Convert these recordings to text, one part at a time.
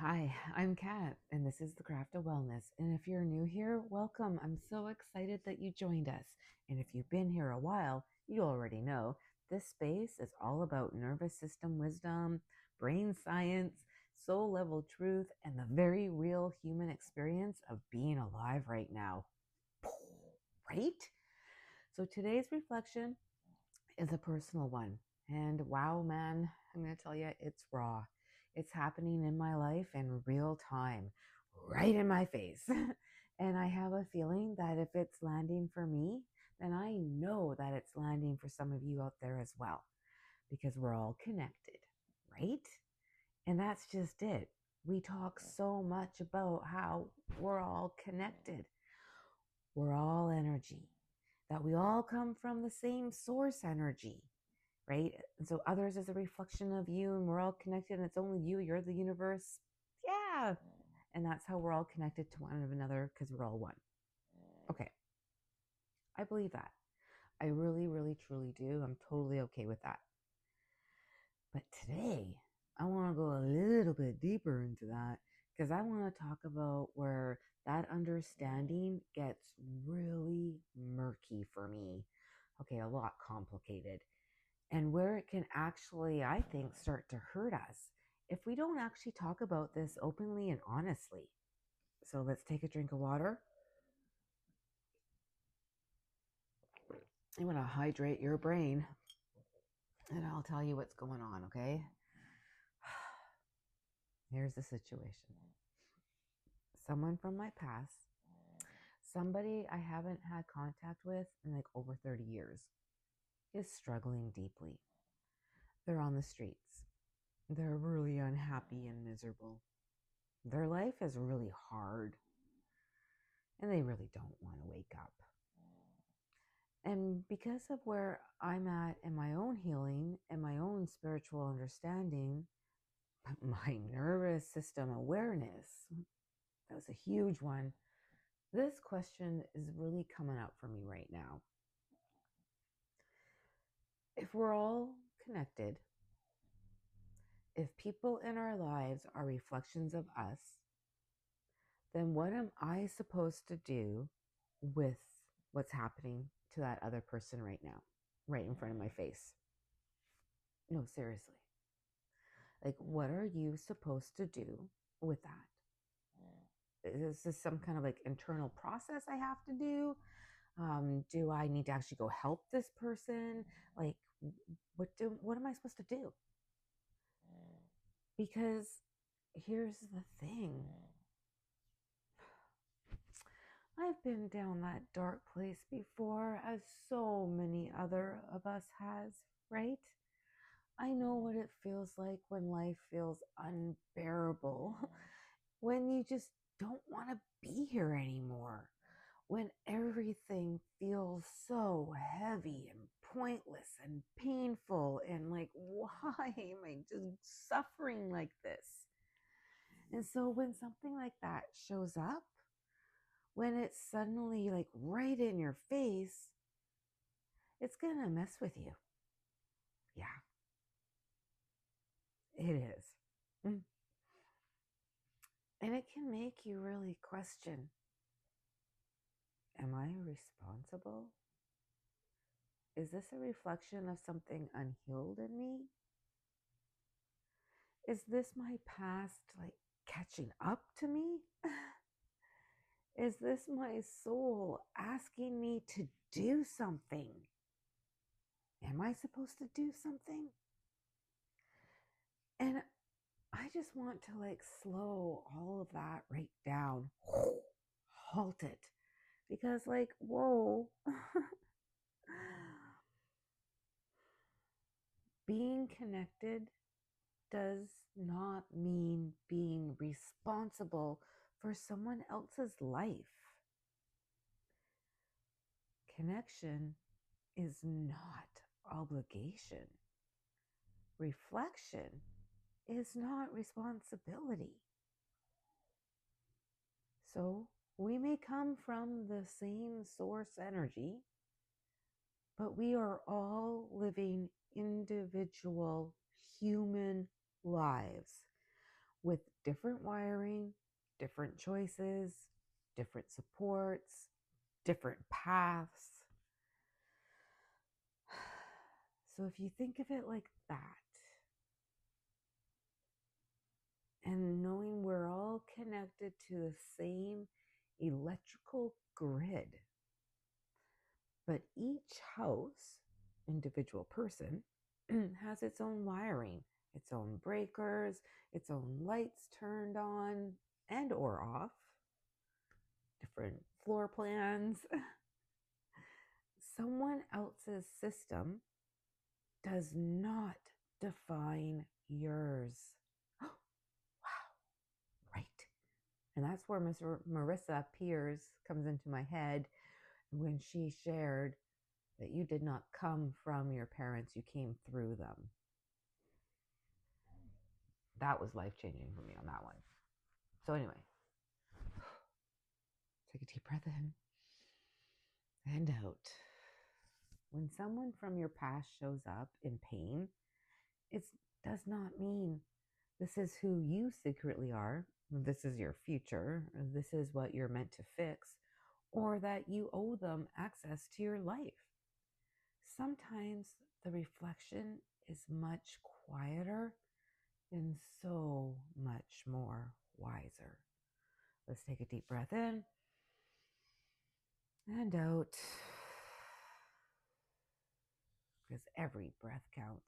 Hi, I'm Kat, and this is the Craft of Wellness. And if you're new here, welcome. I'm so excited that you joined us. And if you've been here a while, you already know this space is all about nervous system wisdom, brain science, soul level truth, and the very real human experience of being alive right now. Right? So today's reflection is a personal one. And wow, man, I'm going to tell you, it's raw. It's happening in my life in real time, right in my face. And I have a feeling that if it's landing for me, then I know that it's landing for some of you out there as well, because we're all connected, right? And that's just it. We talk so much about how we're all connected. We're all energy, that we all come from the same source energy, right? And so others is a reflection of you, and we're all connected, and it's only you, you're the universe. Yeah. And that's how we're all connected to one another, because we're all one. Okay. I believe that. I really, really, truly do. I'm totally okay with that. But today, I want to go a little bit deeper into that, because I want to talk about where that understanding gets really murky for me. Okay, a lot complicated. And where it can actually, I think, start to hurt us if we don't actually talk about this openly and honestly. So let's take a drink of water. You want to hydrate your brain, and I'll tell you what's going on, okay? Here's the situation. Someone from my past, somebody I haven't had contact with in like over 30 years, is struggling deeply. They're on the streets. They're really unhappy and miserable. Their life is really hard, and they really don't want to wake up. And because of where I'm at in my own healing and my own spiritual understanding, my nervous system awareness, that was a huge one. This question is really coming up for me right now. If we're all connected, if people in our lives are reflections of us, then what am I supposed to do with what's happening to that other person right now, right in front of my face? No, seriously. Like, what are you supposed to do with that? Is this some kind of like internal process I have to do? Do I need to actually go help this person? Like, what am I supposed to do? Because here's the thing. I've been down that dark place before, as so many other of us has, right? I know what it feels like when life feels unbearable, when you just don't want to be here anymore, when everything feels so heavy and pointless and painful, and like, why am I just suffering like this? And so when something like that shows up, when it's suddenly like right in your face, it's gonna mess with you. Yeah, it is. And it can make you really question, am I responsible? Is this a reflection of something unhealed in me? Is this my past like catching up to me? Is this my soul asking me to do something? Am I supposed to do something? And I just want to like slow all of that right down, halt it, because like, whoa, being connected does not mean being responsible for someone else's life. Connection is not obligation. Reflection is not responsibility. So we may come from the same source energy, but we are all living individual human lives with different wiring, different choices, different supports, different paths. So if you think of it like that, and knowing we're all connected to the same electrical grid, but each house, individual person, has its own wiring, its own breakers, its own lights turned on and or off, different floor plans. Someone else's system does not define yours. Wow, right. And that's where Marissa Pierce comes into my head when she shared that you did not come from your parents, you came through them. That was life-changing for me on that one. So anyway, take a deep breath in and out. When someone from your past shows up in pain, it does not mean this is who you secretly are, this is your future, this is what you're meant to fix, or that you owe them access to your life. Sometimes the reflection is much quieter and so much more wiser. Let's take a deep breath in and out, because every breath counts.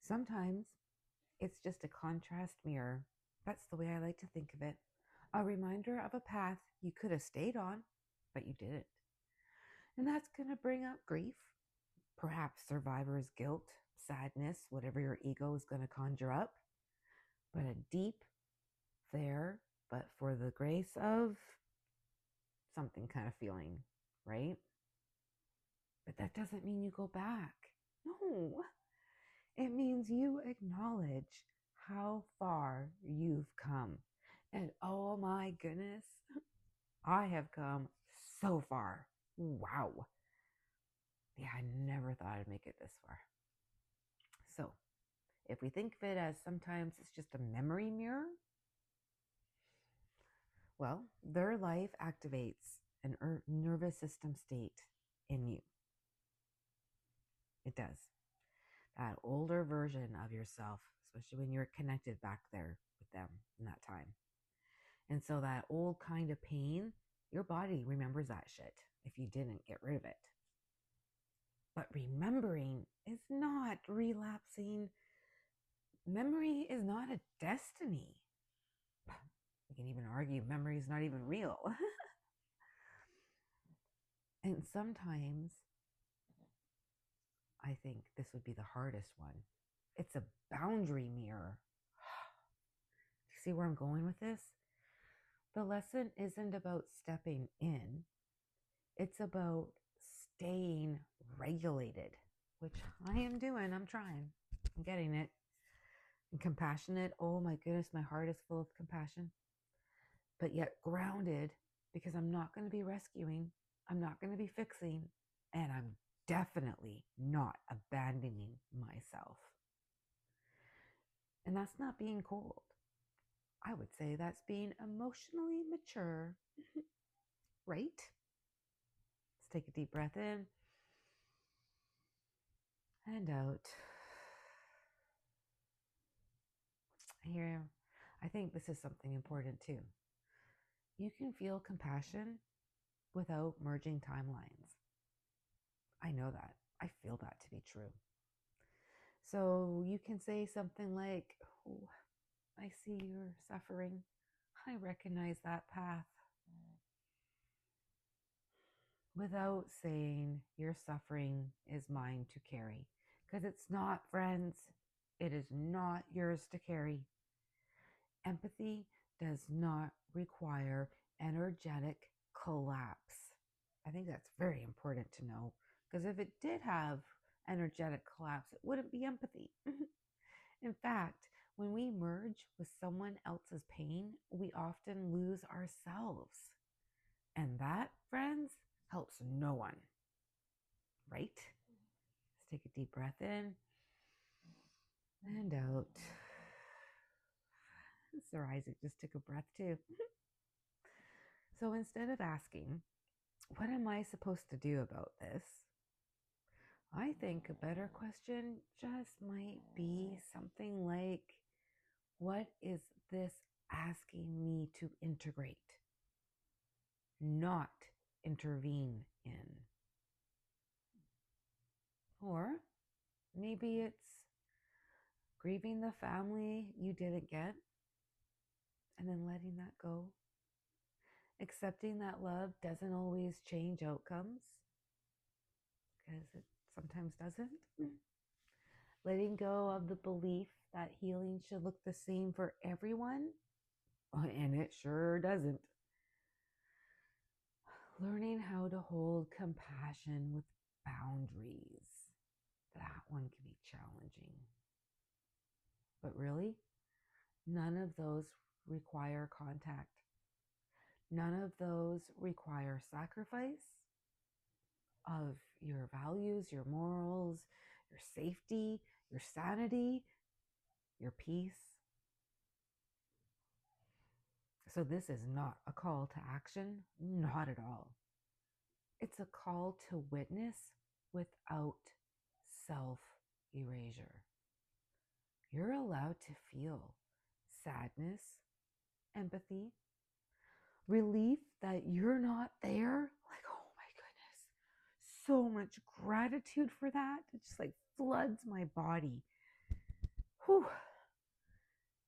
Sometimes it's just a contrast mirror. That's the way I like to think of it. A reminder of a path you could have stayed on, but you didn't. And that's going to bring up grief, perhaps survivor's guilt, sadness, whatever your ego is going to conjure up. But a deep there, but for the grace of something kind of feeling, right? But that doesn't mean you go back. No, it means you acknowledge how far you've come. And oh my goodness, I have come so far. Wow. Yeah, I never thought I'd make it this far. So if we think of it as sometimes it's just a memory mirror, well, their life activates an nervous system state in you. It does. That older version of yourself, especially when you're connected back there with them in that time. And so that old kind of pain, your body remembers that shit if you didn't get rid of it. But remembering is not relapsing. Memory is not a destiny. We can even argue memory is not even real. And sometimes I think this would be the hardest one. It's a boundary mirror. See where I'm going with this? The lesson isn't about stepping in. It's about staying regulated, which I am doing. I'm trying. I'm getting it. And compassionate. Oh my goodness, my heart is full of compassion. But yet grounded, because I'm not going to be rescuing. I'm not going to be fixing. And I'm definitely not abandoning myself. And that's not being cold. I would say that's being emotionally mature. Right? Let's take a deep breath in and out. Here, I think this is something important too. You can feel compassion without merging timelines. I know that. I feel that to be true. So you can say something like, oh, I see you're suffering. I recognize that path. Without saying your suffering is mine to carry. Because it's not, friends. It is not yours to carry. Empathy does not require energetic collapse. I think that's very important to know, because if it did have energetic collapse, it wouldn't be empathy. In fact, when we merge with someone else's pain, we often lose ourselves. And that, friends, helps no one. Right? Let's take a deep breath in and out. their eyes. It just took a breath too. So instead of asking, what am I supposed to do about this? I think a better question just might be something like, what is this asking me to integrate, not intervene in? Or maybe it's grieving the family you didn't get and then letting that go. Accepting that love doesn't always change outcomes, because it sometimes doesn't. Letting go of the belief that healing should look the same for everyone, and it sure doesn't. Learning how to hold compassion with boundaries. That one can be challenging. But really, none of those require contact. None of those require sacrifice of your values, your morals, your safety, your sanity, your peace. So this is not a call to action, not at all. It's a call to witness without self-erasure. You're allowed to feel sadness, empathy, relief that you're not there. Like, oh my goodness, so much gratitude for that. It just like floods my body. Whew.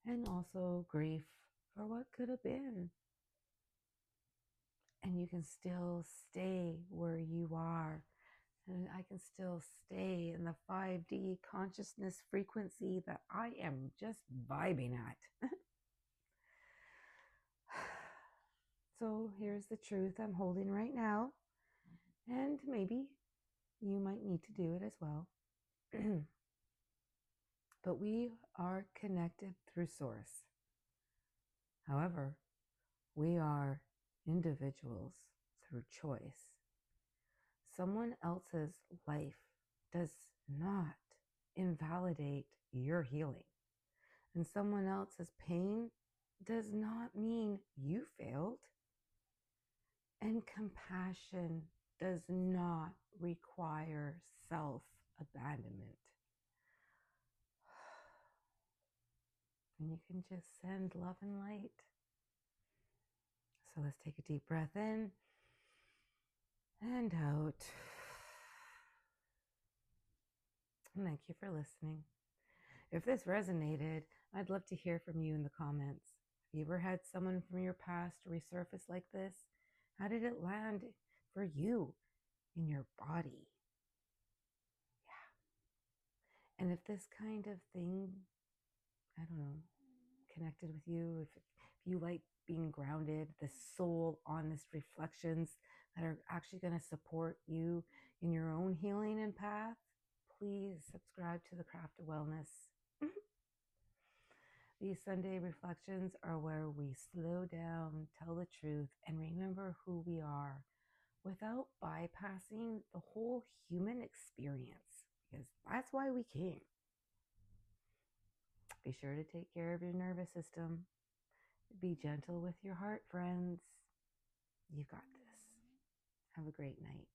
And also grief for what could have been. And you can still stay where you are. And I can still stay in the 5D consciousness frequency that I am just vibing at. So here's the truth I'm holding right now. And maybe you might need to do it as well. But we are connected through source. However, we are individuals through choice. Someone else's life does not invalidate your healing. And someone else's pain does not mean you failed. And compassion does not require self-abandonment. And you can just send love and light. So let's take a deep breath in and out. And thank you for listening. If this resonated, I'd love to hear from you in the comments. Have you ever had someone from your past resurface like this? How did it land for you in your body? Yeah. And if this kind of thing, I don't know, connected with you, if you like being grounded, the soul honest reflections that are actually going to support you in your own healing and path, please subscribe to the Craft of Wellness. These Sunday reflections are where we slow down, tell the truth, and remember who we are without bypassing the whole human experience, because that's why we came. Be sure to take care of your nervous system. Be gentle with your heart, friends. You got this. Have a great night.